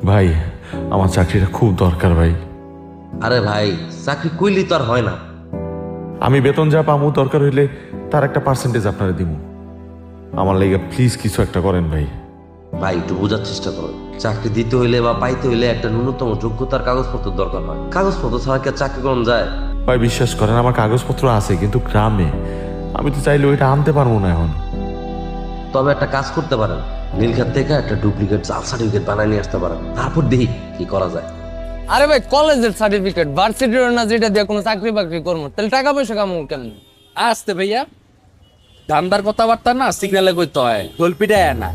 ভাই আমার চাকরিটা খুব দরকার ভাই। আরে ভাই, চাকরি কইলি তো আর হয় না। আমি বেতন যা পামু দরকার হইলে তার একটা পার্সেন্টেজ আপনারা দিব। আমার লাগে প্লিজ কিছু একটা করেন ভাই। ভাই একটু বোঝার চেষ্টা করো, চাকরি দিতে হইলে বা পাইতে হইলে একটা ন্যূনতম যোগ্যতার কাগজপত্র দরকার হয়। কাগজপত্র ছাড়া কি আর চাকরি করানো যায়? ভাই বিশ্বাস করেন আমার কাগজপত্র আছে, কিন্তু গ্রামে আমি তো চাইলে ওইটা আনতে পারবো না এখন। তবে একটা কাজ করতে পারেন, নীলক্ষেত থেকে একটা ডুপ্লিকেট জাল সার্টিফিকেট বানিয়ে নিয়ে আসতে পারেন, তারপর দেখি কি করা যায়। আরে ভাই কলেজের সার্টিফিকেট, ভার্সিটির না, যেটা দিয়ে কোনো চাকরি বাকরি করবো, তাহলে টাকা পয়সা কামাবো কেমন? আসতে ভাইয়া, ধান্দার কথাবার্তা না সিগনালে কইতে হয়, গল্পিটায় না।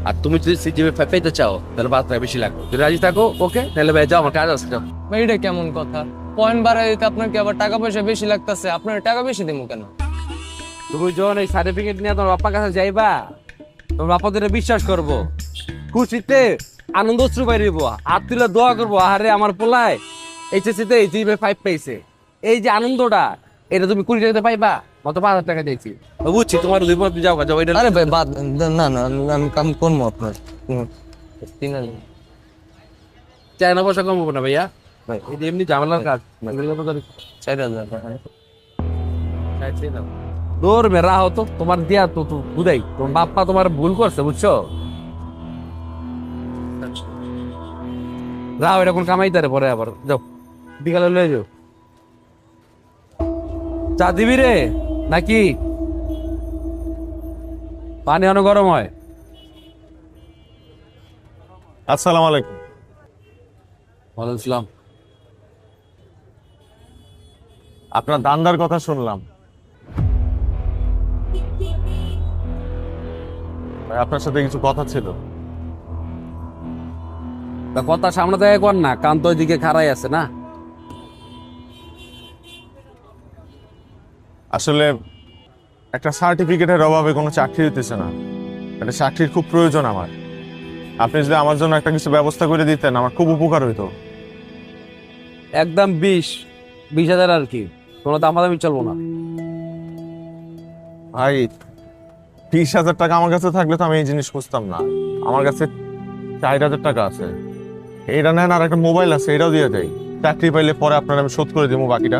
আর তুমি যদি সিজিপি পেতে চাও তাহলে 5 টাকা বেশি লাগবে। যদি রাজি থাকো ওকে, তাহলে ভাই যাও, আমার কাজ আছে, যাও। ভাই এটা কেমন কথা? পয়েন্ট বাড়াই দিতে আপনার কি আবার টাকা পয়সা বেশি লাগতেছে? আপনার টাকা বেশি দেবো কেন? তুমি যখন এই সার্টিফিকেট নিয়ে তোমার বাপ্পার কাছে যাইবা, তোমার বাপ্পা তোরে বিশ্বাস করবো, খুশিতে আনন্দ অশ্রু বাইরিব, হাত তুলে দোয়া করবো, আরে আমার পোলায় এইচএসসিতে জিপি 5 পেয়েছে। এই যে আনন্দটা, এটা তুমি 20 টাকাতে পাইবা, মাত্র 5,000 টাকা দিয়েছি। বুঝছি তোমার দুই পথ যাও যাও। এটা আরে ভাই বাদ, না না আমি কাম করবো আপনার 3,000। চায়না পয়সা কমাবো না ভাইয়া, এটা এমনি ঝামেলার কাজ। 4,000। দৌড় মেরা হতো তোমার দিয়া তো বুঝাই, তোমার বাপ্পা তোমার ভুল করছে, বুঝছো? রাও, এটা কোন কামাই তারে পরে আবার যাও, বিকালে লয়ে যাও। চা দিবি রে নাকি পানি অনেক গরম হয়? আসসালামু আলাইকুম। ওয়ালাইকুম। আপনার দান্দার কথা শুনলাম, ভাই আপনার সাথে কিছু কথা ছিল। তা কথা সামনে থেকে কর না, কান তো ওইদিকে খাড়াই আছে না। আসলে একটা সার্টিফিকেটের অভাবে কোনো চাকরি হইতেছে না, একটা চাকরির খুব প্রয়োজন আমার। আপনি যদি আমার জন্য একটা কিছু ব্যবস্থা করে দিতেন আমার খুব উপকার হইতো। একদম 20,000 আর কি, কোনো দামাদামি চলবো না। ভাই 20,000 টাকা আমার কাছে থাকলে তো আমি এই জিনিস খুঁজতাম না। আমার কাছে 4,000 টাকা আছে, এইটা নেন, আর একটা মোবাইল আছে, এটাও দিয়ে দেয়। চাকরি পাইলে পরে আপনার আমি শোধ করে দেবো বাকিটা।